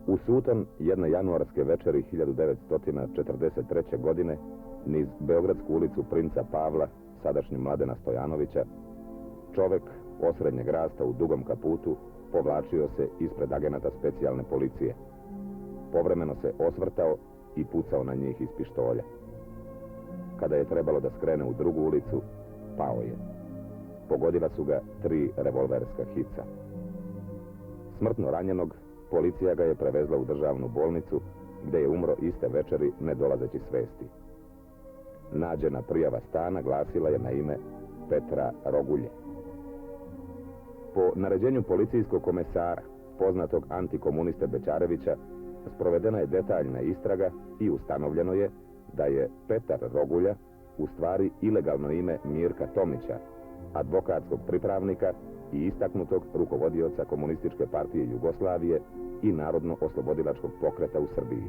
U suton jedne januarske večeri 1943. godine niz Beogradsku ulicu Princa Pavla, sadašnji Mladena Stojanovića, čovek osrednjeg rasta u dugom kaputu povlačio se ispred agenata specijalne policije. Povremeno se osvrtao i pucao na njih iz pištolja. Kada je trebalo da skrene u drugu ulicu, pao je. Pogodila su ga 3 revolverska hica. Smrtno ranjenog, policija ga je prevezla u državnu bolnicu, gde je umro iste večeri ne dolazeći svesti. Nađena prijava stana glasila je na ime Petra Rogulje. Po naređenju policijskog komesara, poznatog antikomuniste Bećarevića, sprovedena je detaljna istraga i ustanovljeno je da je Petar Rogulja u stvari ilegalno ime Mirka Tomića, advokatskog pripravnika i istaknutog rukovodioca Komunističke partije Jugoslavije i Narodno-oslobodilačkog pokreta u Srbiji.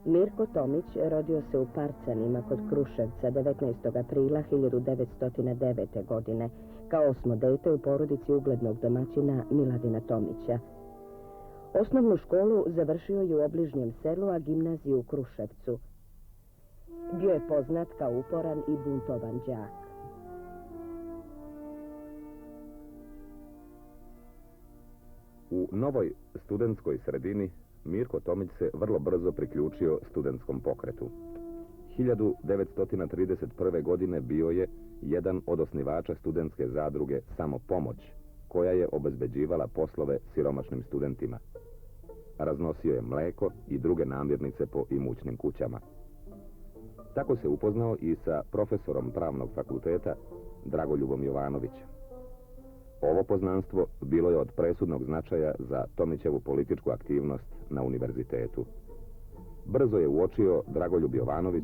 Mirko Tomić rodio se u Parcanima kod Kruševca 19. aprila 1909. godine kao 8. dete u porodici uglednog domaćina Miladina Tomića. Osnovnu školu završio je u obližnjem selu, a gimnaziju u Kruševcu. Bio je poznat kao uporan i buntovan đak. U novoj studentskoj sredini Mirko Tomić se vrlo brzo priključio studentskom pokretu. 1931. godine bio je jedan od osnivača studentske zadruge Samopomoć, koja je obezbeđivala poslove siromašnim studentima. Raznosio je mleko i druge namirnice po imućnim kućama. Tako se upoznao i sa profesorom pravnog fakulteta Dragoljubom Jovanovićem. Ovo poznanstvo bilo je od presudnog značaja za Tomićevu političku aktivnost na univerzitetu. Brzo je uočio Dragoljub Jovanović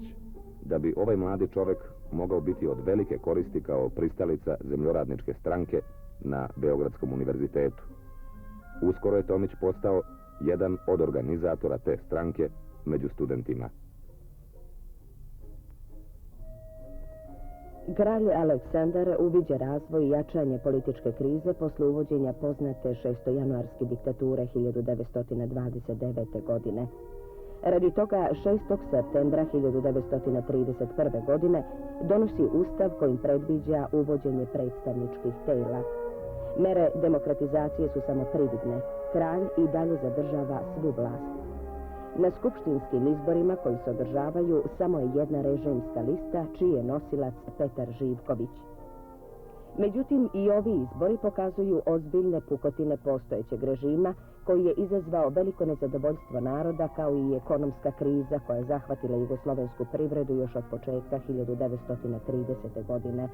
da bi ovaj mladi čovek mogao biti od velike koristi kao pristalica zemljoradničke stranke na Beogradskom univerzitetu. Uskoro je Tomić postao jedan od organizatora te stranke među studentima. Kralj Aleksandar uviđa razvoj i jačanje političke krize posle uvođenja poznate 6. januarske diktature 1929. godine. Radi toga 6. septembra 1931. godine donosi ustav kojim predviđa uvođenje predstavničkih tela. Mere demokratizacije su samo prividne. Kralj i dalje zadržava svu vlast. Na skupštinskim izborima koji se održavaju samo je jedna režimska lista čiji je nosilac Petar Živković. Međutim, i ovi izbori pokazuju ozbiljne pukotine postojećeg režima koji je izazvao veliko nezadovoljstvo naroda kao i ekonomska kriza koja je zahvatila jugoslovensku privredu još od početka 1930. godine.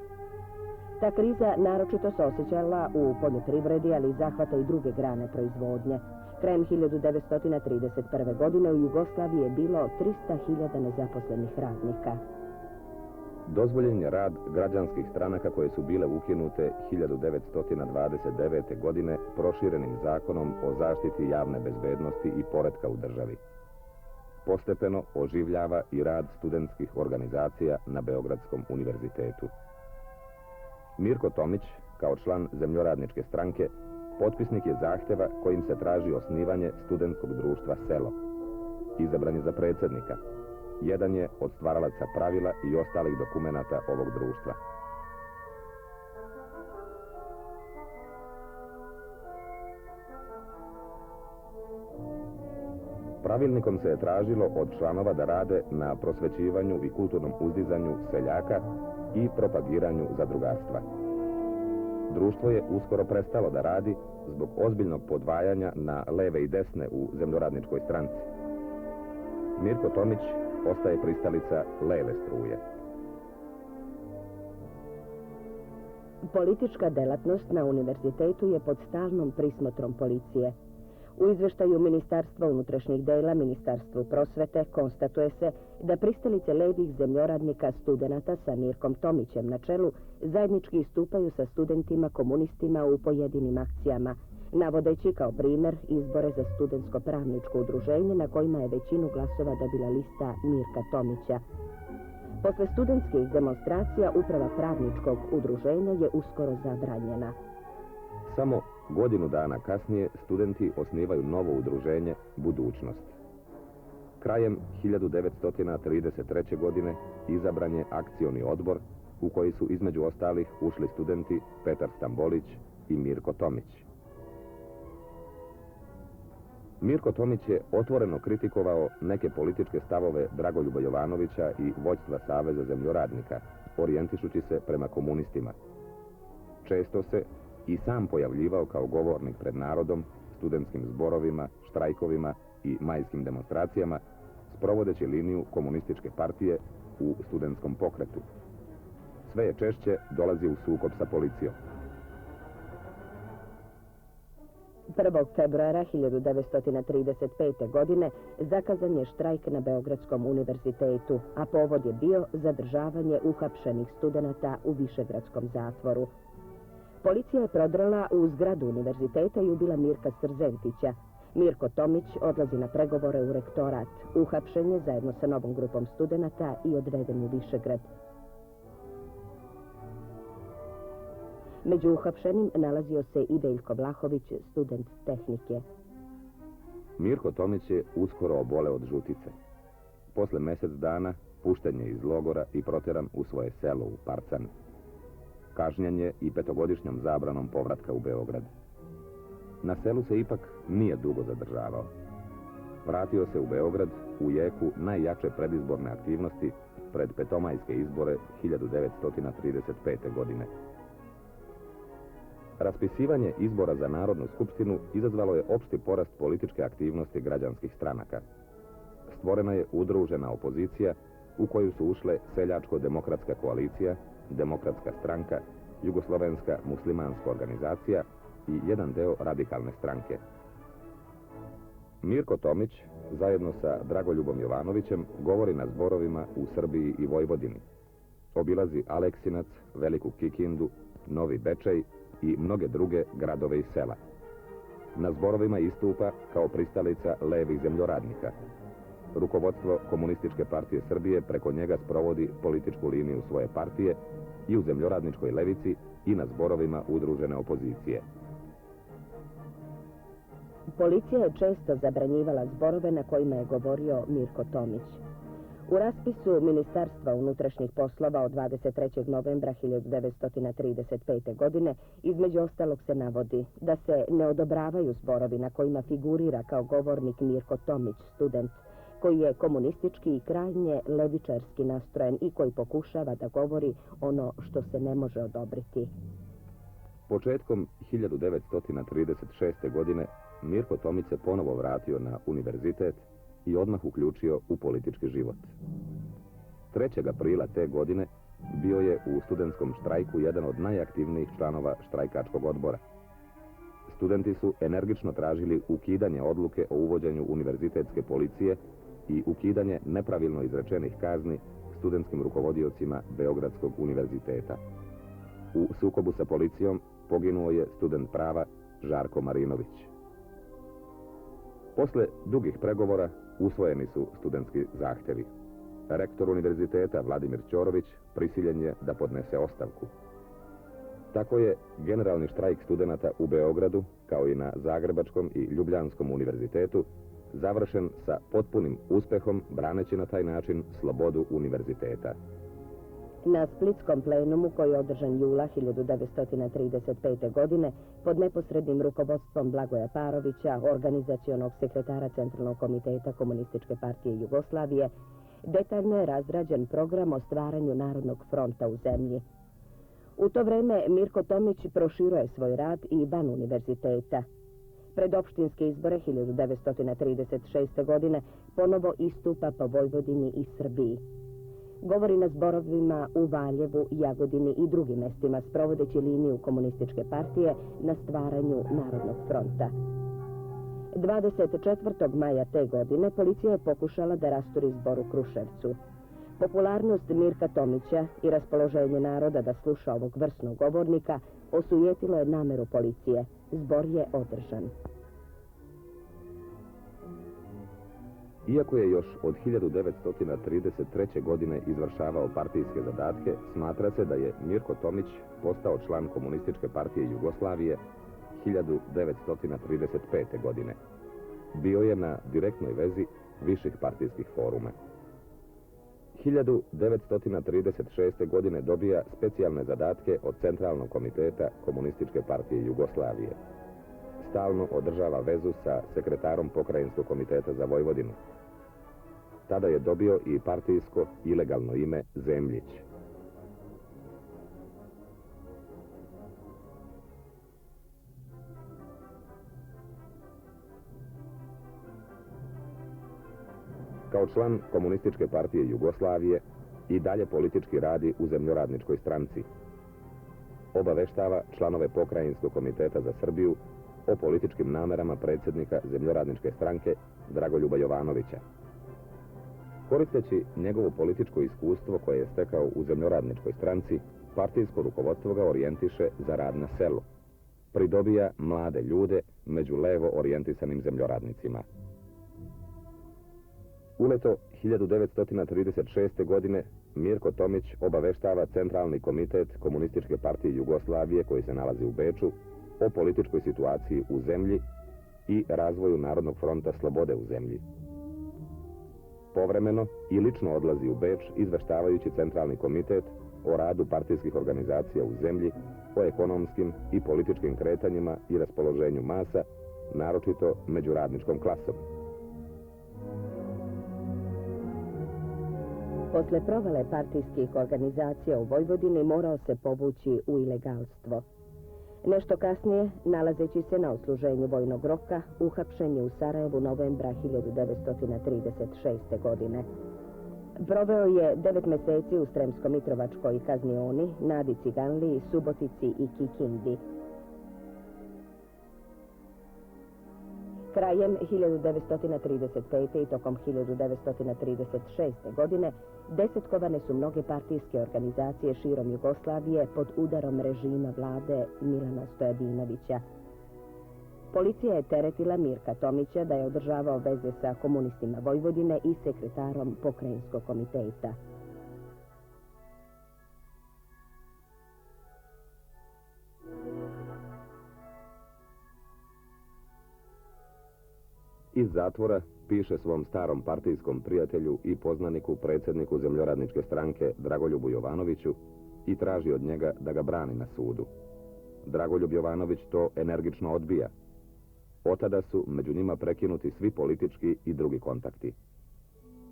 Ta kriza naročito se osjećala u poljoprivredi, ali zahvata i druge grane proizvodnje. Krajem 1931. godine u Jugoslaviji je bilo 300.000 nezaposlenih radnika. Dozvoljen je rad građanskih stranaka koje su bile ukinute 1929. godine proširenim zakonom o zaštiti javne bezbednosti i poretka u državi. Postepeno oživljava i rad studentskih organizacija na Beogradskom univerzitetu. Mirko Tomić, kao član zemljoradničke stranke, potpisnik je zahteva kojim se traži osnivanje studentskog društva Selo. Izabran je za predsjednika. Jedan je od stvaralaca pravila i ostalih dokumenata ovog društva. Pravilnikom se je tražilo od članova da rade na prosvećivanju i kulturnom uzdizanju seljaka i propagiranju zadrugarstva. Društvo je uskoro prestalo da radi zbog ozbiljnog podvajanja na leve i desne u zemljoradničkoj stranci. Mirko Tomić ostaje pristalica leve struje. Politička delatnost na univerzitetu je pod stalnom prismotrom policije. U izveštaju Ministarstva unutrašnjih dela, Ministarstvu prosvete, konstatuje se da pristalice levih zemljoradnika studenata sa Mirkom Tomićem na čelu zajednički istupaju sa studentima komunistima u pojedinim akcijama, navodeći kao primjer izbore za studentsko pravničko udruženje na kojima je većinu glasova dobila lista Mirka Tomića. Posle studentskih demonstracija uprava pravničkog udruženja je uskoro zabranjena. Samo godinu dana kasnije studenti osnivaju novo udruženje Budućnost. Krajem 1933. godine izabran je akcioni odbor u koji su između ostalih ušli studenti Petar Stambolić i Mirko Tomić. Mirko Tomić je otvoreno kritikovao neke političke stavove Dragoljuba Jovanovića i vođstva Saveza zemljoradnika, orijentišući se prema komunistima. Često se i sam pojavljivao kao govornik pred narodom, studentskim zborovima, štrajkovima i majskim demonstracijama, sprovodeći liniju komunističke partije u studentskom pokretu. Sve je češće dolazi u sukob sa policijom. 1. februara 1935. godine zakazan je štrajk na Beogradskom univerzitetu, a povod je bio zadržavanje uhapšenih studenata u Višegradskom zatvoru. Policija je prodrala u zgradu univerziteta i ubila Mirka Strzentića. Mirko Tomić odlazi na pregovore u rektorat. Uhapšen je zajedno sa novom grupom studenata i odveden u Višegrad. Među uhapšenim nalazio se i Veljko Vlahović, student tehnike. Mirko Tomić je uskoro oboleo od žutice. Posle mjesec dana pušten je iz logora i proteran u svoje selo u Parcan. Kažnjen je i 5-godišnjom zabranom povratka u Beograd. Na selu se ipak nije dugo zadržavao. Vratio se u Beograd u jeku najjače predizborne aktivnosti pred petomajske izbore 1935. godine. Raspisivanje izbora za Narodnu skupštinu izazvalo je opšti porast političke aktivnosti građanskih stranaka. Stvorena je udružena opozicija u koju su ušle Seljačko-demokratska koalicija, Demokratska stranka, Jugoslovenska muslimanska organizacija i jedan deo radikalne stranke. Mirko Tomić, zajedno sa Dragoljubom Jovanovićem, govori na zborovima u Srbiji i Vojvodini. Obilazi Aleksinac, Veliku Kikindu, Novi Bečej i mnoge druge gradove i sela. Na zborovima istupa kao pristalica levih zemljoradnika. Rukovodstvo Komunističke partije Srbije preko njega sprovodi političku liniju svoje partije i u zemljoradničkoj levici i na zborovima udružene opozicije. Policija je često zabranjivala zborove na kojima je govorio Mirko Tomić. U raspisu Ministarstva unutrašnjih poslova od 23. novembra 1935. godine između ostalog se navodi da se ne odobravaju zborovi na kojima figurira kao govornik Mirko Tomić, student, koji je komunistički i krajnje levičarski nastrojen i koji pokušava da govori ono što se ne može odobriti. Početkom 1936. godine Mirko Tomić se ponovo vratio na univerzitet i odmah uključio u politički život. 3. aprila te godine bio je u studentskom štrajku jedan od najaktivnijih članova štrajkačkog odbora. Studenti su energično tražili ukidanje odluke o uvođenju univerzitetske policije i ukidanje nepravilno izrečenih kazni studentskim rukovodiocima Beogradskog univerziteta. U sukobu sa policijom poginuo je student prava Žarko Marinović. Posle dugih pregovora usvojeni su studentski zahtevi. Rektor univerziteta Vladimir Ćorović prisiljen je da podnese ostavku. Tako je generalni štrajk studenata u Beogradu, kao i na Zagrebačkom i Ljubljanskom univerzitetu, završen sa potpunim uspehom, braneći na taj način slobodu univerziteta. Na splitskom plenumu koji je održan jula 1935. godine pod neposrednim rukovodstvom Blagoja Parovića, organizacionog sekretara Centralnog komiteta Komunističke partije Jugoslavije, detaljno je razrađen program o stvaranju Narodnog fronta u zemlji. U to vreme Mirko Tomić proširuje svoj rad i van univerziteta. Pred opštinske izbore 1936. godine ponovo istupa po Vojvodini i Srbiji. Govori na zborovima u Valjevu, Jagodini i drugim mestima, sprovodeći liniju komunističke partije na stvaranju Narodnog fronta. 24. maja te godine policija je pokušala da rasturi zbor u Kruševcu. Popularnost Mirka Tomića i raspoloženje naroda da sluša ovog vrsnog govornika osujetilo je nameru policije. Zbor je održan. Iako je još od 1933. godine izvršavao partijske zadatke, smatra se da je Mirko Tomić postao član Komunističke partije Jugoslavije 1935. godine. Bio je na direktnoj vezi viših partijskih foruma. 1936. godine dobija specijalne zadatke od Centralnog komiteta Komunističke partije Jugoslavije. Stalno održava vezu sa sekretarom Pokrajinskog komiteta za Vojvodinu. Tada je dobio i partijsko ilegalno ime Zemljić. Kao član Komunističke partije Jugoslavije i dalje politički radi u Zemljoradničkoj stranci. Obaveštava članove Pokrajinskog komiteta za Srbiju o političkim namerama predsjednika Zemljoradničke stranke Dragoljuba Jovanovića. Koristeći njegovo političko iskustvo koje je stekao u Zemljoradničkoj stranci, partijsko rukovodstvo ga orijentiše za rad na selu. Pridobija mlade ljude među levo orijentisanim zemljoradnicima. Uleto 1936. godine Mirko Tomić obaveštava Centralni komitet Komunističke partije Jugoslavije koji se nalazi u Beču o političkoj situaciji u zemlji i razvoju Narodnog fronta slobode u zemlji. Povremeno i lično odlazi u Beč izveštavajući Centralni komitet o radu partijskih organizacija u zemlji, o ekonomskim i političkim kretanjima i raspoloženju masa, naročito među radničkom klasom. Posle provale partijskih organizacija u Vojvodini morao se povući u ilegalstvo. Nešto kasnije, nalazeći se na odsluženju vojnog roka, uhapšen je u Sarajevu novembra 1936. godine. Proveo je 9 meseci u Sremsko-Mitrovačkoj kaznioni, Nadi Ciganliji, Subotici i Kikindi. Krajem 1935. i tokom 1936. godine desetkovane su mnoge partijske organizacije širom Jugoslavije pod udarom režima vlade Milana Stojadinovića. Policija je teretila Mirka Tomića da je održavao veze sa komunistima Vojvodine i sekretarom Pokrajinskog komiteta. Iz zatvora piše svom starom partijskom prijatelju i poznaniku predsjedniku Zemljoradničke stranke Dragoljubu Jovanoviću i traži od njega da ga brani na sudu. Dragoljub Jovanović to energično odbija. Otada su među njima prekinuti svi politički i drugi kontakti.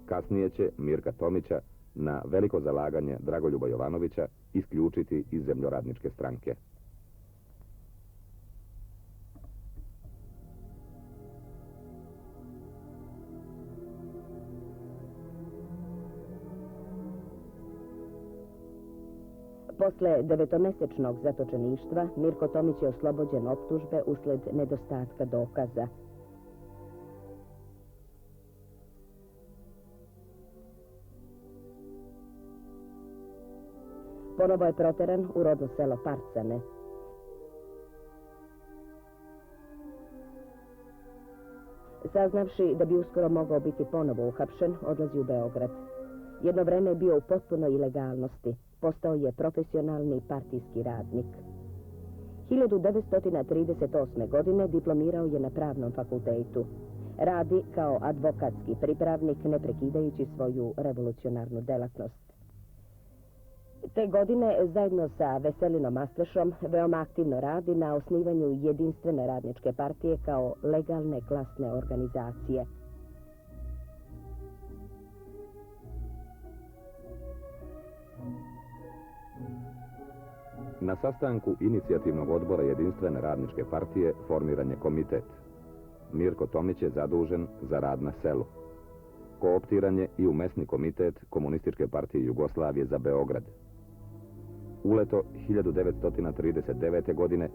Kasnije će Mirka Tomića na veliko zalaganje Dragoljuba Jovanovića isključiti iz Zemljoradničke stranke. Posle 9-mesečnog zatočeništva, Mirko Tomić je oslobođen optužbe usled nedostatka dokaza. Ponovo je proteran u rodno selo Parcane. Saznavši da bi uskoro mogao biti ponovo uhapšen, odlazi u Beograd. Jedno vreme je bio u potpunoj ilegalnosti. Postao je profesionalni partijski radnik. 1938. godine diplomirao je na Pravnom fakultetu. Radi kao advokatski pripravnik ne prekidajući svoju revolucionarnu delatnost. Te godine zajedno sa Veselinom Astrešom veoma aktivno radi na osnivanju Jedinstvene radničke partije kao legalne klasne organizacije. Na sastanku inicijativnog odbora Jedinstvene radničke partije formiran je komitet. Mirko Tomić je zadužen za rad na selu. Kooptiran je i u mesni komitet Komunističke partije Jugoslavije za Beograd. Uleto 1939. godine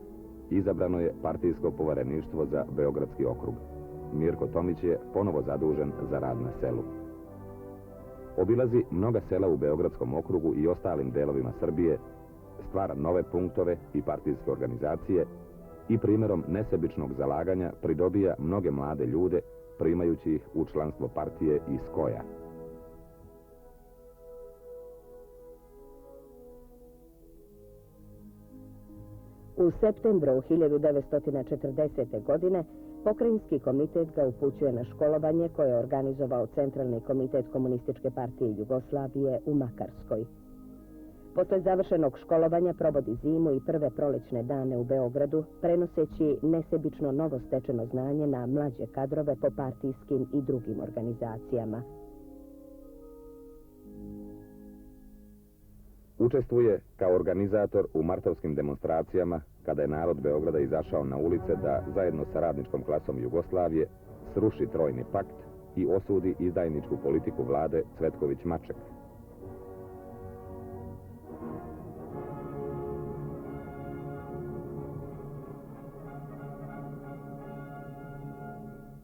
izabrano je partijsko povereništvo za Beogradski okrug. Mirko Tomić je ponovo zadužen za rad na selu. Obilazi mnoga sela u Beogradskom okrugu i ostalim delovima Srbije, stvara nove punktove i partijske organizacije i primjerom nesebičnog zalaganja pridobija mnoge mlade ljude, primajući ih u članstvo partije i skoja. U septembru 1940. godine Pokrajinski komitet ga upućuje na školovanje koje je organizovao Centralni komitet Komunističke partije Jugoslavije u Makarskoj. Posle završenog školovanja provodi zimu i prve prolećne dane u Beogradu, prenoseći nesebično novo stečeno znanje na mlađe kadrove po partijskim i drugim organizacijama. Učestvuje kao organizator u martovskim demonstracijama kada je narod Beograda izašao na ulice da zajedno sa radničkom klasom Jugoslavije sruši Trojni pakt i osudi izdajničku politiku vlade Cvetković-Maček.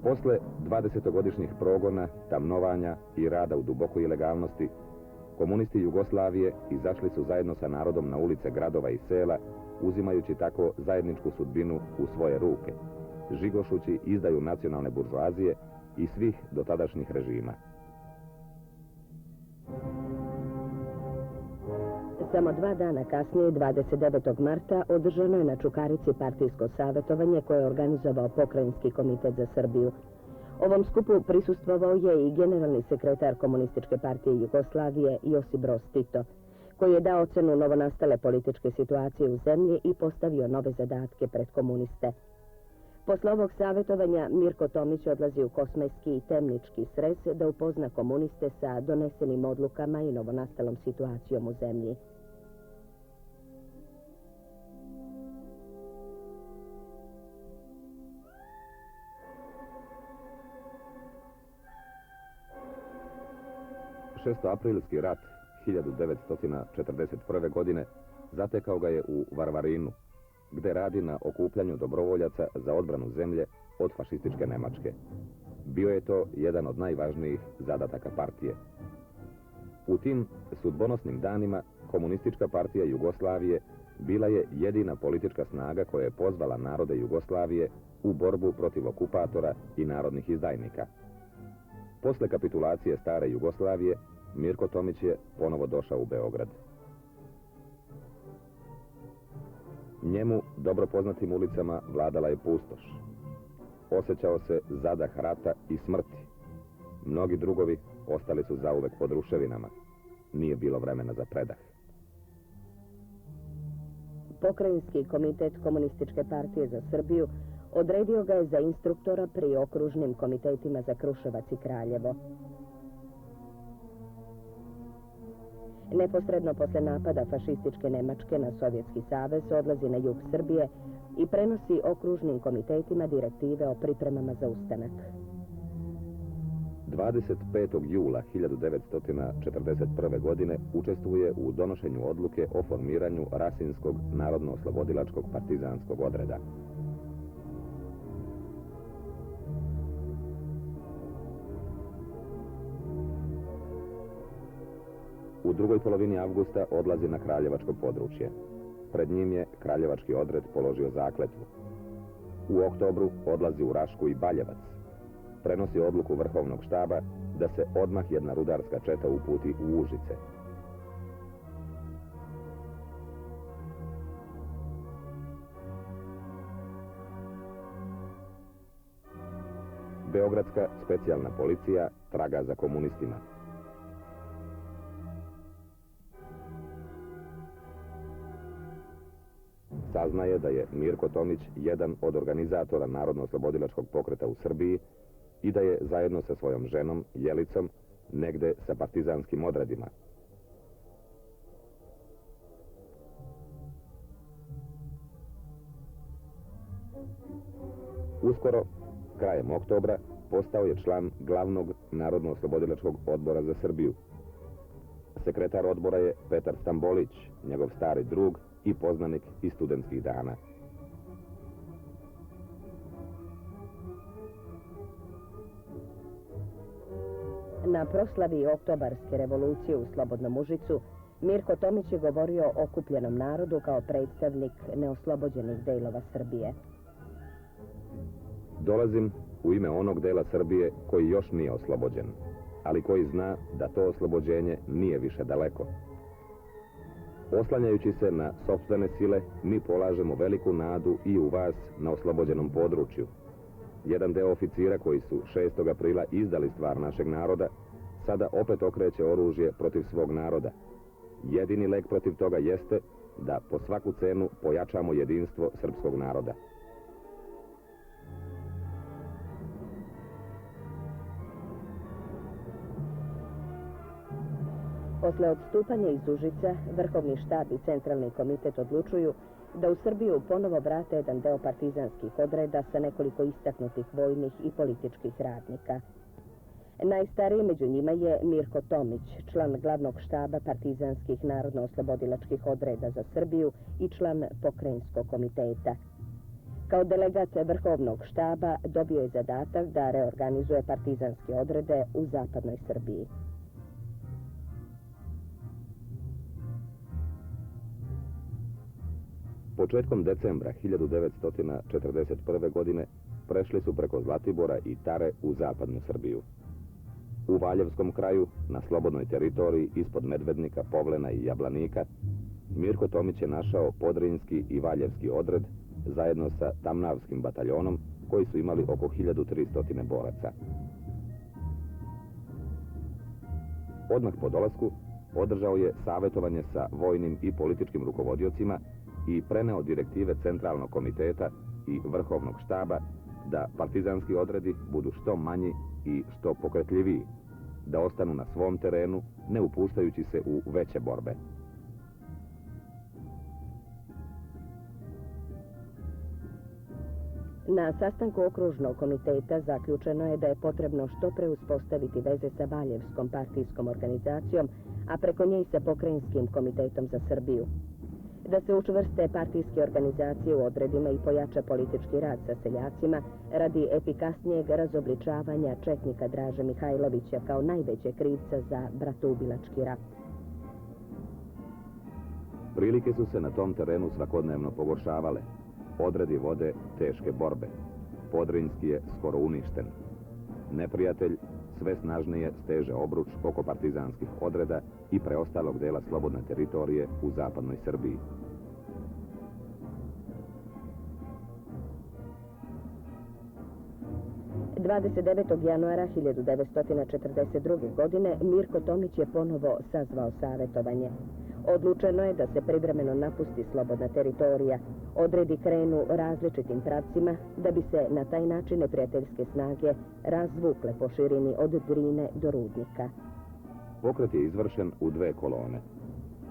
Posle 20-godišnjih progona, tamnovanja i rada u dubokoj ilegalnosti, komunisti Jugoslavije izašli su zajedno sa narodom na ulice gradova i sela, uzimajući tako zajedničku sudbinu u svoje ruke, žigošući izdaju nacionalne buržoazije i svih dotadašnjih režima. Samo 2 dana kasnije, 29. marta, održano je na Čukarici partijsko savjetovanje koje je organizovao Pokrajinski komitet za Srbiju. Ovom skupu prisustvovao je i generalni sekretar Komunističke partije Jugoslavije Josip Broz Tito, koji je dao ocenu novonastale političke situacije u zemlji i postavio nove zadatke pred komuniste. Posle ovog savjetovanja Mirko Tomić odlazi u Kosmajski i Temnički srez da upozna komuniste sa donesenim odlukama i novonastalom situacijom u zemlji. Šestoaprilski rat 1941. godine zatekao ga je u Varvarinu, gde radi na okupljanju dobrovoljaca za odbranu zemlje od fašističke Nemačke. Bio je to jedan od najvažnijih zadataka partije. U tim sudbonosnim danima Komunistička partija Jugoslavije bila je jedina politička snaga koja je pozvala narode Jugoslavije u borbu protiv okupatora i narodnih izdajnika. Posle kapitulacije stare Jugoslavije, Mirko Tomić je ponovo došao u Beograd. Njemu, dobro poznatim ulicama, vladala je pustoš. Osjećao se zadah rata i smrti. Mnogi drugovi ostali su zauvek pod ruševinama. Nije bilo vremena za predah. Pokrajinski komitet Komunističke partije za Srbiju odredio ga je za instruktora pri okružnim komitetima za Kruševac i Kraljevo. Neposredno posle napada fašističke Nemačke na Sovjetski savez odlazi na jug Srbije i prenosi okružnim komitetima direktive o pripremama za ustanak. 25. jula 1941. godine učestvuje u donošenju odluke o formiranju Rasinskog narodno-oslobodilačkog partizanskog odreda. U drugoj polovini avgusta odlazi na kraljevačko područje. Pred njim je kraljevački odred položio zakletvu. U oktobru odlazi u Rašku i Baljevac. Prenosi odluku Vrhovnog štaba da se odmah jedna rudarska četa uputi u Užice. Beogradska specijalna policija traga za komunistima. Saznaje da je Mirko Tomić jedan od organizatora Narodno-oslobodilačkog pokreta u Srbiji i da je zajedno sa svojom ženom, Jelicom, negde sa partizanskim odredima. Uskoro, krajem oktobra, postao je član glavnog Narodno-oslobodilačkog odbora za Srbiju. Sekretar odbora je Petar Stambolić, njegov stari drug i poznanik iz studentskih dana. Na proslavi Oktobarske revolucije u Slobodnom Užicu, Mirko Tomić je govorio o okupljenom narodu kao predstavnik neoslobođenih delova Srbije. Dolazim u ime onog dela Srbije koji još nije oslobođen, ali koji zna da to oslobođenje nije više daleko. Oslanjajući se na sopstvene sile, mi polažemo veliku nadu i u vas na oslobođenom području. Jedan deo oficira koji su 6. aprila izdali stvar našeg naroda, sada opet okreće oružje protiv svog naroda. Jedini lek protiv toga jeste da po svaku cenu pojačamo jedinstvo srpskog naroda. Posle odstupanja iz Užica, Vrhovni štab i Centralni komitet odlučuju da u Srbiju ponovo vrate jedan deo partizanskih odreda sa nekoliko istaknutih vojnih i političkih radnika. Najstariji među njima je Mirko Tomić, član glavnog štaba partizanskih narodno-oslobodilačkih odreda za Srbiju i član Pokrajinskog komiteta. Kao delegat Vrhovnog štaba dobio je zadatak da reorganizuje partizanske odrede u zapadnoj Srbiji. Početkom decembra 1941. godine prešli su preko Zlatibora i Tare u zapadnu Srbiju. U Valjevskom kraju, na slobodnoj teritoriji ispod Medvednika, Povlena i Jablanika, Mirko Tomić je našao Podrinjski i Valjevski odred zajedno sa Tamnavskim bataljonom koji su imali oko 1300 boraca. Odmah po dolasku održao je savjetovanje sa vojnim i političkim rukovodiocima i preneo direktive Centralnog komiteta i Vrhovnog štaba da partizanski odredi budu što manji i što pokretljiviji, da ostanu na svom terenu, ne upuštajući se u veće borbe. Na sastanku okružnog komiteta zaključeno je da je potrebno što pre uspostaviti veze sa Valjevskom partijskom organizacijom, a preko nje i sa Pokrajinskim komitetom za Srbiju. Da se učvrste partijske organizacije u odredima i pojača politički rad sa seljacima radi efikasnijeg razobličavanja četnika Draže Mihajlovića kao najveće krivca za bratoubilački rat. Prilike su se na tom terenu svakodnevno pogoršavale. Odredi vode teške borbe. Podrinjski je skoro uništen. Neprijatelj sve snažnije steže obruč oko partizanskih odreda i preostalog dela slobodne teritorije u zapadnoj Srbiji. – 29. januara 1942. godine Mirko Tomić je ponovo sazvao savjetovanje. Odlučeno je da se privremeno napusti slobodna teritorija, odredi krenu različitim pravcima, da bi se na taj način neprijateljske snage razvukle po širini od Drine do Rudnika. Pokret je izvršen u 2 kolone.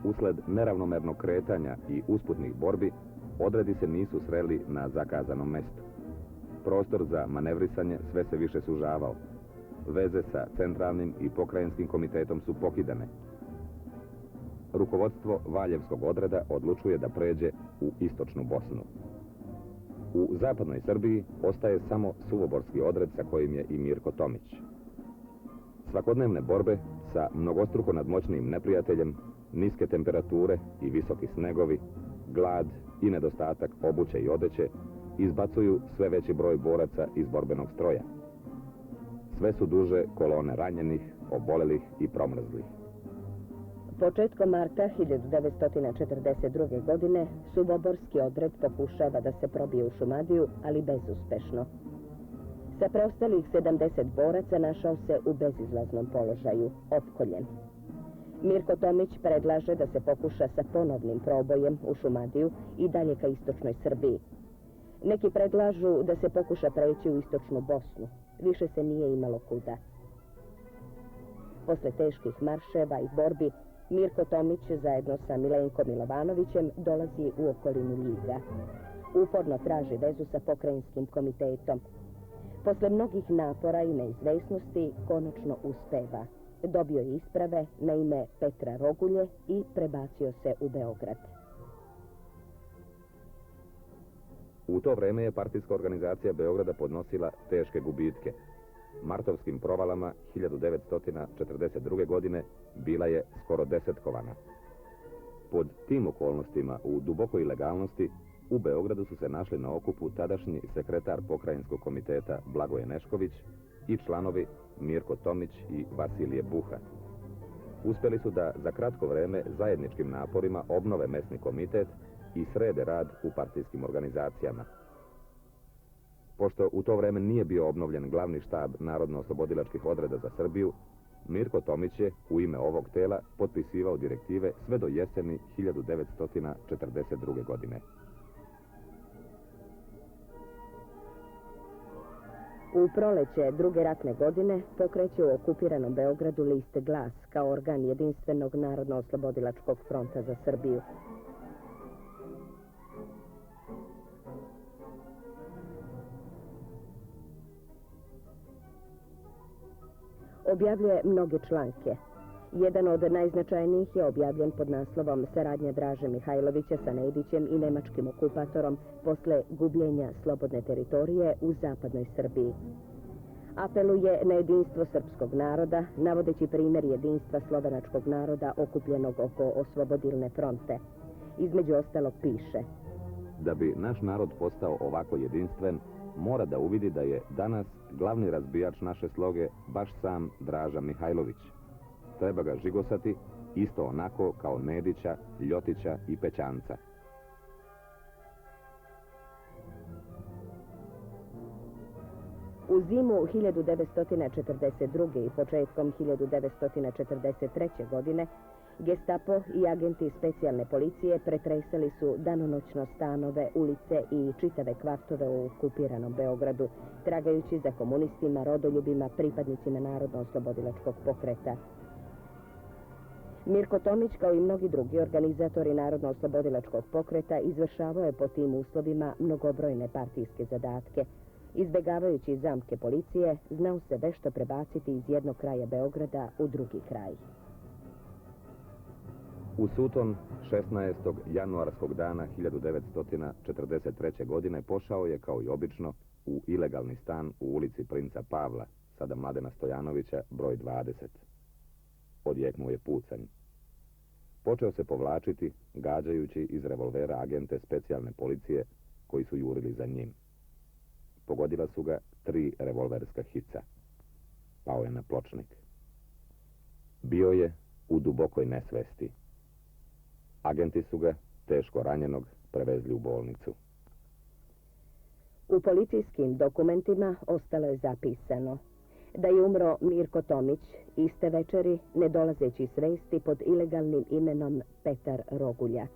Usled neravnomernog kretanja i usputnih borbi, odredi se nisu sreli na zakazanom mestu. Prostor za manevrisanje sve se više sužavao. Veze sa Centralnim i Pokrajinskim komitetom su pokidane. Rukovodstvo Valjevskog odreda odlučuje da pređe u istočnu Bosnu. U zapadnoj Srbiji ostaje samo Suvoborski odred sa kojim je i Mirko Tomić. Svakodnevne borbe sa mnogostruko nadmoćnim neprijateljem, niske temperature i visoki snegovi, glad i nedostatak obuće i odeće izbacuju sve veći broj boraca iz borbenog stroja. Sve su duže kolone ranjenih, obolelih i promrzlih. Početkom marta 1942. godine Suvoborski odred pokušava da se probije u Šumadiju, ali bezuspešno. Sa preostalih 70 boraca našao se u bezizlaznom položaju, opkoljen. Mirko Tomić predlaže da se pokuša sa ponovnim probojem u Šumadiju i dalje ka istočnoj Srbiji. Neki predlažu da se pokuša preći u istočnu Bosnu. Više se nije imalo kuda. Posle teških marševa i borbi, Mirko Tomić zajedno sa Milenkom Milovanovićem dolazi u okolinu Ljiga. Uporno traži vezu sa Pokrajinskim komitetom. Posle mnogih napora i neizvesnosti konačno uspeva. Dobio je isprave na ime Petra Rogulje i prebacio se u Beograd. U to vreme je partijska organizacija Beograda podnosila teške gubitke. Martovskim provalama 1942. godine bila je skoro desetkovana. Pod tim okolnostima u dubokoj ilegalnosti U Beogradu su se našli na okupu tadašnji sekretar pokrajinskog komiteta Blagoje Nešković i članovi Mirko Tomić i Vasilije Buha. Uspjeli su da za kratko vreme zajedničkim naporima obnove mesni komitet i srede rad u partijskim organizacijama. Pošto u to vreme nije bio obnovljen glavni štab Narodno-oslobodilačkih odreda za Srbiju, Mirko Tomić je u ime ovog tela potpisivao direktive sve do jeseni 1942. godine. U proleće druge ratne godine pokreće u okupiranom Beogradu list Glas kao organ jedinstvenog Narodno-oslobodilačkog fronta za Srbiju. Objavljuje mnoge članke. Jedan od najznačajnijih je objavljen pod naslovom Saradnja Draže Mihajlovića sa Nedićem i nemačkim okupatorom posle gubljenja slobodne teritorije u zapadnoj Srbiji. Apeluje na jedinstvo srpskog naroda, navodeći primjer jedinstva slovenačkog naroda okupljenog oko oslobodilne fronte. Između ostalog piše: Da bi naš narod postao ovako jedinstven, mora da uvidi da je danas glavni razbijač naše sloge baš sam Draža Mihajlović. Treba ga žigosati isto onako kao Nedića, Ljotića i Pećanca. U zimu 1942. i početkom 1943. godine Gestapo i agenti specijalne policije pretresali su danonoćno stanove, ulice i čitave kvartove u okupiranom Beogradu, tragajući za komunistima, rodoljubima, pripadnicima Narodno-oslobodilačkog pokreta. Mirko Tomić, kao i mnogi drugi organizatori Narodno-oslobodilačkog pokreta, izvršavao je po tim uslovima mnogobrojne partijske zadatke. Izbjegavajući zamke policije, znao se vešto prebaciti iz jednog kraja Beograda u drugi kraj. U suton 16. januarskog dana 1943. godine pošao je, kao i obično, u ilegalni stan u ulici Princa Pavla, sada Mladena Stojanovića, broj 20. Odjeknuo je pucanj. Počeo se povlačiti, gađajući iz revolvera agente specijalne policije koji su jurili za njim. Pogodila su ga 3 revolverska hica. Pao je na pločnik. Bio je u dubokoj nesvesti. Agenti su ga, teško ranjenog, prevezli u bolnicu. U policijskim dokumentima ostalo je zapisano da je umro Mirko Tomić iste večeri, ne dolazeći s vesti, pod ilegalnim imenom Petar Rogulja.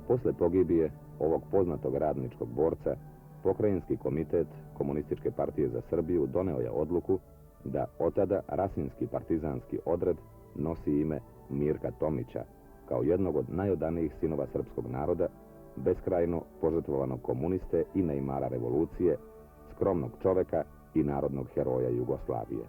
Posle pogibije ovog poznatog radničkog borca, Pokrajinski komitet Komunističke partije za Srbiju doneo je odluku da od tada Rasinski partizanski odred nosi ime Mirka Tomića, kao jednog od najodanijih sinova srpskog naroda, beskrajno požrtvovanog komuniste i neimara revolucije, skromnog čoveka i narodnog heroja Jugoslavije.